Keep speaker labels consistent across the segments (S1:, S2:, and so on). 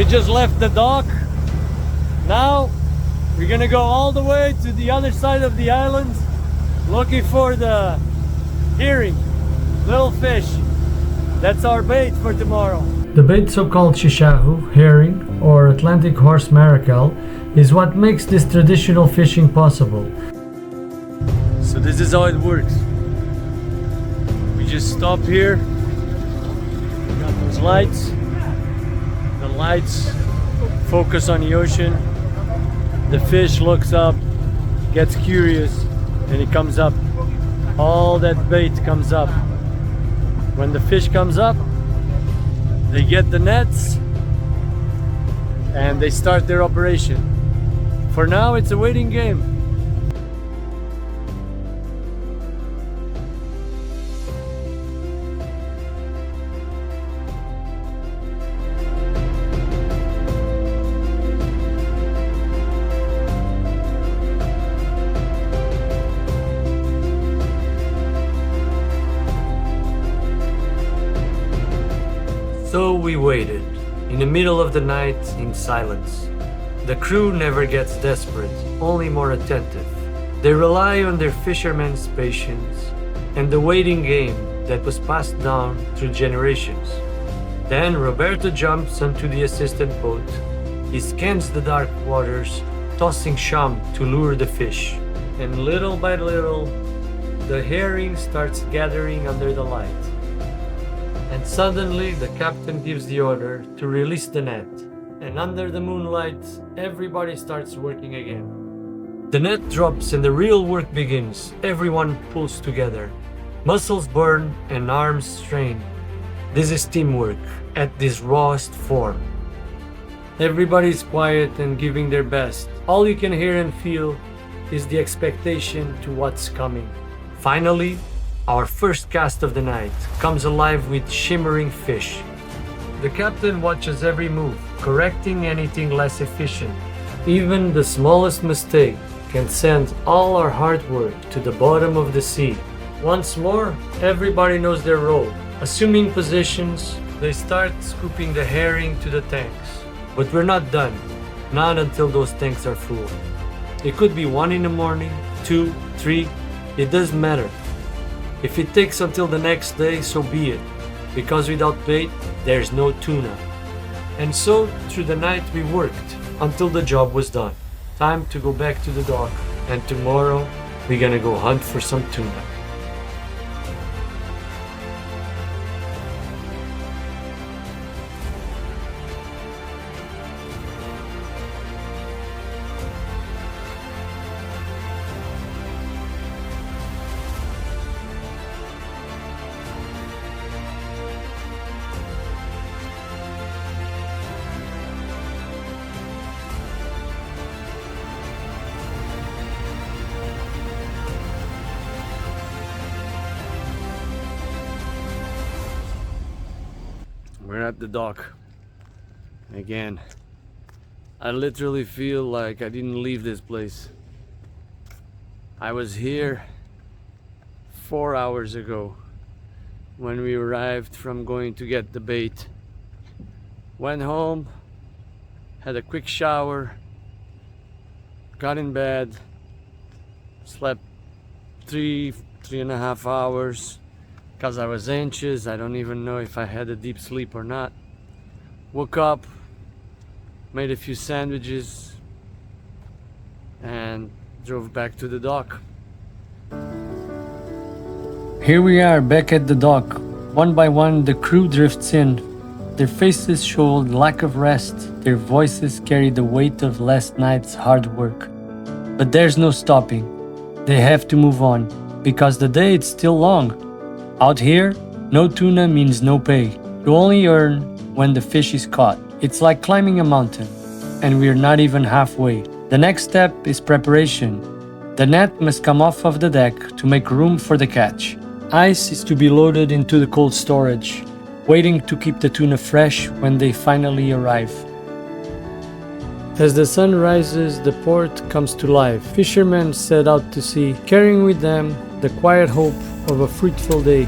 S1: we just left the dock. Now we're gonna go all the way to the other side of the island, looking for the herring, little fish. That's our bait for tomorrow. The bait, so-called shishahu, herring, or Atlantic horse maracale, is what makes this traditional fishing possible. So this is how it works. We just stop here. We got those lights. The lights focus on the ocean. The fish looks up, gets curious, and it comes up. All that bait comes up. When the fish comes up, they get the nets and they start their operation. For now, it's a waiting game. So we waited, in the middle of the night, in silence. The crew never gets desperate, only more attentive. They rely on their fishermen's patience and the waiting game that was passed down through generations. Then Roberto jumps onto the assistant boat. He scans the dark waters, tossing sham to lure the fish. And little by little, the herring starts gathering under the light. And suddenly the captain gives the order to release the net. And under the moonlight, everybody starts working again. The net drops and the real work begins. Everyone pulls together. Muscles burn and arms strain. This is teamwork at its rawest form. Everybody's quiet and giving their best. All you can hear and feel is the expectation to what's coming. Finally, our first cast of the night comes alive with shimmering fish. The captain watches every move, correcting anything less efficient. Even the smallest mistake can send all our hard work to the bottom of the sea. Once more, everybody knows their role. Assuming positions, they start scooping the herring to the tanks. But we're not done, not until those tanks are full. It could be 1 in the morning, 2, 3, it doesn't matter. If it takes until the next day, so be it, because without bait, there's no tuna. And so, through the night we worked, until the job was done. Time to go back to the dock, and tomorrow, we're gonna go hunt for some tuna. We're at the dock again. I literally feel like I didn't leave this place. I was here 4 hours ago when we arrived from going to get the bait. Went home, had a quick shower, got in bed, slept 3.5 hours. Because I was anxious, I don't even know if I had a deep sleep or not. Woke up, made a few sandwiches, and drove back to the dock. Here we are, back at the dock. One by one, the crew drifts in. Their faces show lack of rest. Their voices carry the weight of last night's hard work. But there's no stopping. They have to move on, because the day is still long. Out here, no tuna means no pay. You only earn when the fish is caught. It's like climbing a mountain, and we're not even halfway. The next step is preparation. The net must come off of the deck to make room for the catch. Ice is to be loaded into the cold storage, waiting to keep the tuna fresh when they finally arrive. As the sun rises, the port comes to life. Fishermen set out to sea, carrying with them the quiet hope of a fruitful day.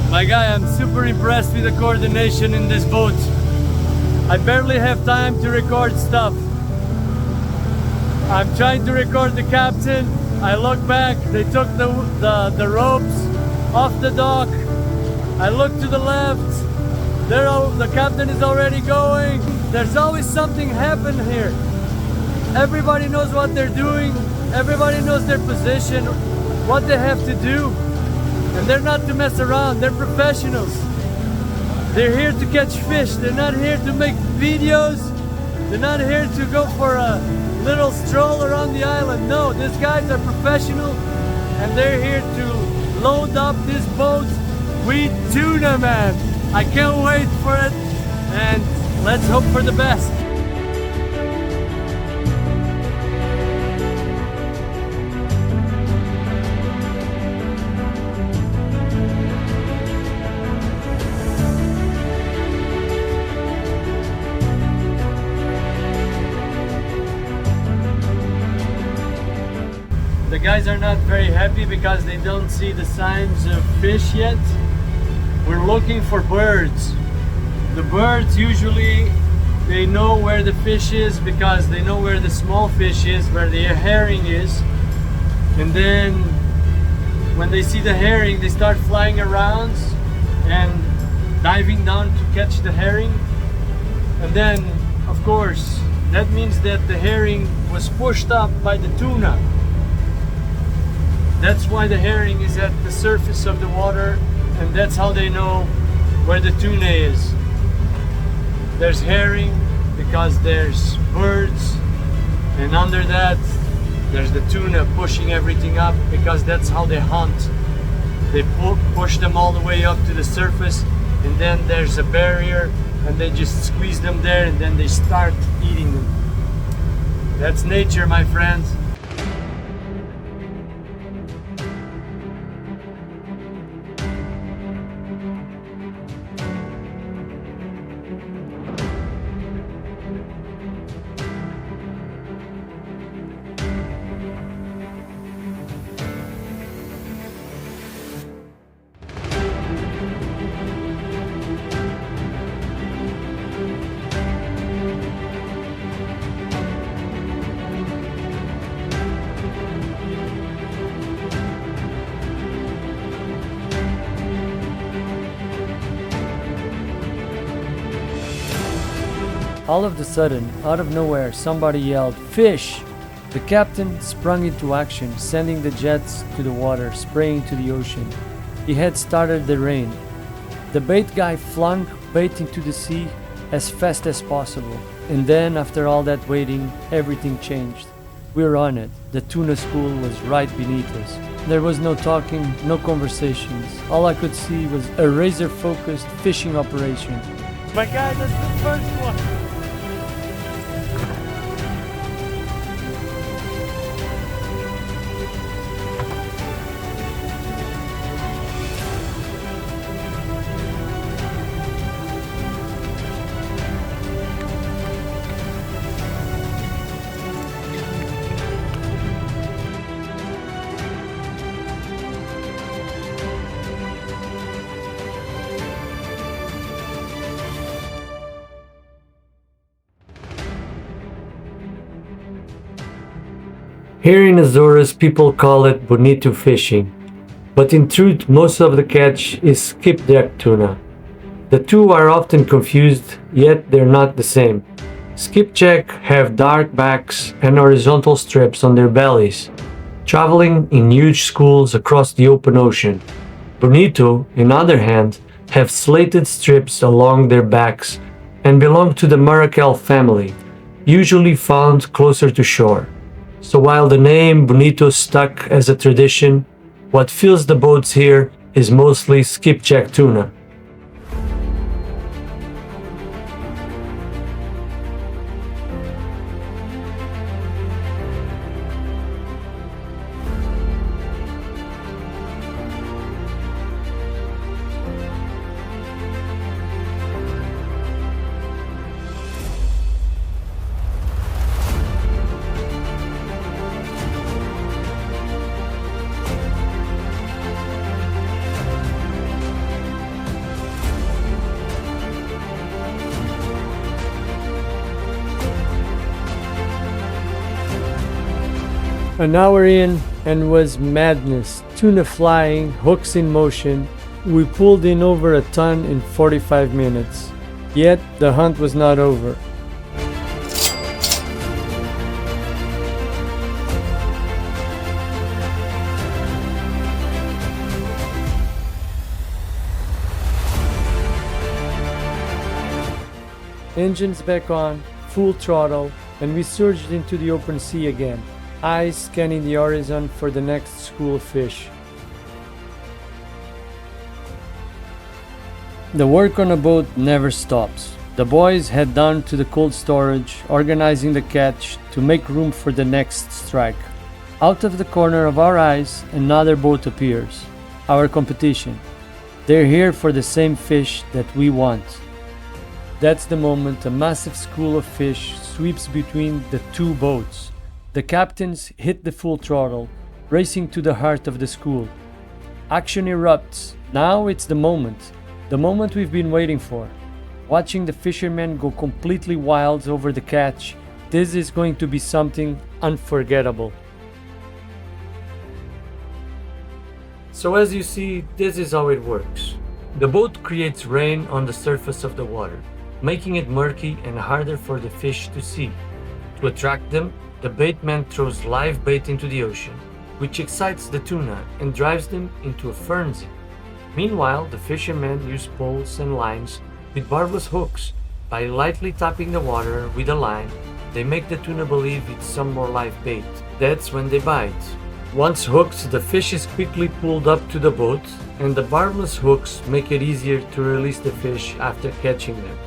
S1: My guy, I'm super impressed with the coordination in this boat. I barely have time to record stuff. I'm trying to record the captain. I look back, they took the ropes off the dock. I look to the left, the captain is already going. There's always something happening here. Everybody knows what they're doing. Everybody knows their position, what they have to do. And they're not to mess around, they're professionals. They're here to catch fish. They're not here to make videos. They're not here to go for a little stroll around the island. No, these guys are professional and they're here to load up this boat with tuna, man. I can't wait for it and let's hope for the best. The guys are not very happy because they don't see the signs of fish yet. We're looking for birds. The birds usually, they know where the fish is because they know where the small fish is, where the herring is. And then when they see the herring, they start flying around and diving down to catch the herring. And then, of course, that means that the herring was pushed up by the tuna. That's why the herring is at the surface of the water, and that's how they know where the tuna is. There's herring because there's birds, and under that there's the tuna pushing everything up because that's how they hunt. They push them all the way up to the surface, and then there's a barrier and they just squeeze them there and then they start eating them. That's nature, my friends. All of a sudden, out of nowhere, somebody yelled, "Fish!" The captain sprung into action, sending the jets to the water, spraying to the ocean. He had started the rain. The bait guy flung bait into the sea as fast as possible. And then, after all that waiting, everything changed. We were on it. The tuna school was right beneath us. There was no talking, no conversations. All I could see was a razor-focused fishing operation. My guy, that's the first one! Here in Azores, people call it bonito fishing, but in truth, most of the catch is skipjack tuna. The two are often confused, yet they're not the same. Skipjack have dark backs and horizontal strips on their bellies, traveling in huge schools across the open ocean. Bonito, on the other hand, have slated strips along their backs and belong to the Maracel family, usually found closer to shore. So while the name Bonito stuck as a tradition, what fills the boats here is mostly skipjack tuna. An hour in and was madness. Tuna flying, hooks in motion. We pulled in over a ton in 45 minutes. Yet the hunt was not over. Engines back on, full throttle, and we surged into the open sea again, eyes scanning the horizon for the next school of fish. The work on a boat never stops. The boys head down to the cold storage, organizing the catch to make room for the next strike. Out of the corner of our eyes, another boat appears. Our competition. They're here for the same fish that we want. That's the moment a massive school of fish sweeps between the two boats. The captains hit the full throttle, racing to the heart of the school. Action erupts. Now it's the moment we've been waiting for. Watching the fishermen go completely wild over the catch, this is going to be something unforgettable. So as you see, this is how it works. The boat creates rain on the surface of the water, making it murky and harder for the fish to see. To attract them, the baitman throws live bait into the ocean, which excites the tuna and drives them into a frenzy. Meanwhile, the fishermen use poles and lines with barbless hooks. By lightly tapping the water with a line, they make the tuna believe it's some more live bait. That's when they bite. Once hooked, the fish is quickly pulled up to the boat, and the barbless hooks make it easier to release the fish after catching them.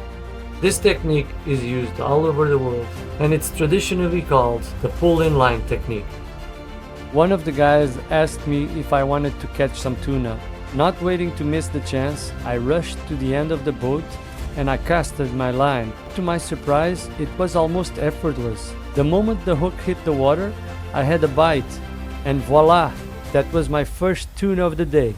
S1: This technique is used all over the world, and it's traditionally called the pull-in line technique. One of the guys asked me if I wanted to catch some tuna. Not waiting to miss the chance, I rushed to the end of the boat and I casted my line. To my surprise, it was almost effortless. The moment the hook hit the water, I had a bite, and voila, that was my first tuna of the day.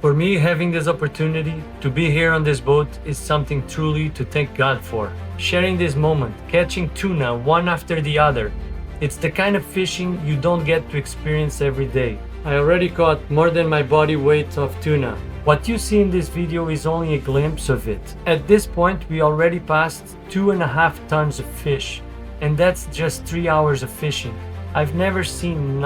S1: For me, having this opportunity to be here on this boat is something truly to thank God for. Sharing this moment, catching tuna one after the other, it's the kind of fishing you don't get to experience every day. I already caught more than my body weight of tuna. What you see in this video is only a glimpse of it. At this point, we already passed 2.5 tons of fish, and that's just 3 hours of fishing. I've never seen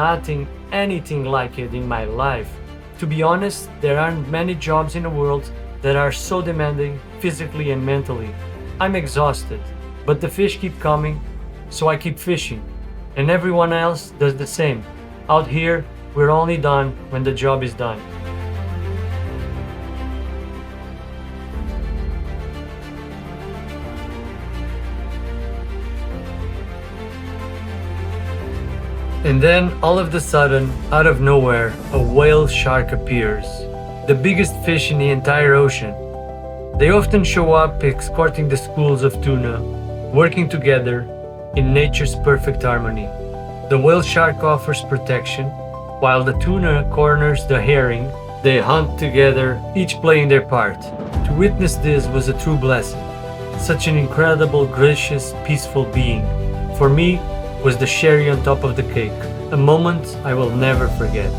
S1: anything like it in my life. To be honest, there aren't many jobs in the world that are so demanding physically and mentally. I'm exhausted, but the fish keep coming, so I keep fishing. And everyone else does the same. Out here, we're only done when the job is done. And then, all of a sudden, out of nowhere, a whale shark appears. The biggest fish in the entire ocean. They often show up escorting the schools of tuna, working together in nature's perfect harmony. The whale shark offers protection, while the tuna corners the herring. They hunt together, each playing their part. To witness this was a true blessing. Such an incredible, gracious, peaceful being. For me, was the cherry on top of the cake, a moment I will never forget.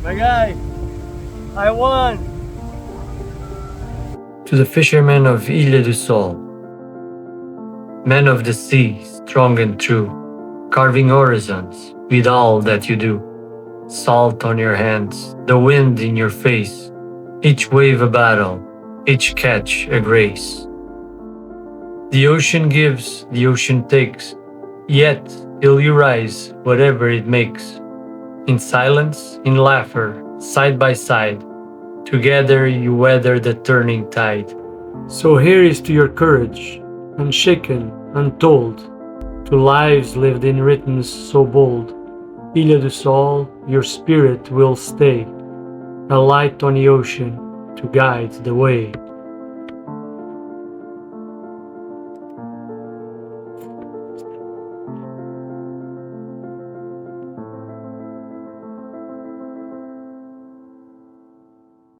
S2: My guy, I won!
S1: To the fishermen of Ile du Sol, men of the sea, strong and true, carving horizons with all that you do. Salt on your hands, the wind in your face, each wave a battle, each catch a grace. The ocean gives, the ocean takes, yet till you rise, whatever it makes. In silence, in laughter, side by side, together you weather the turning tide. So here is to your courage, unshaken, untold, to lives lived in rhythms so bold. Ilha do Sol, your spirit will stay, a light on the ocean to guide the way.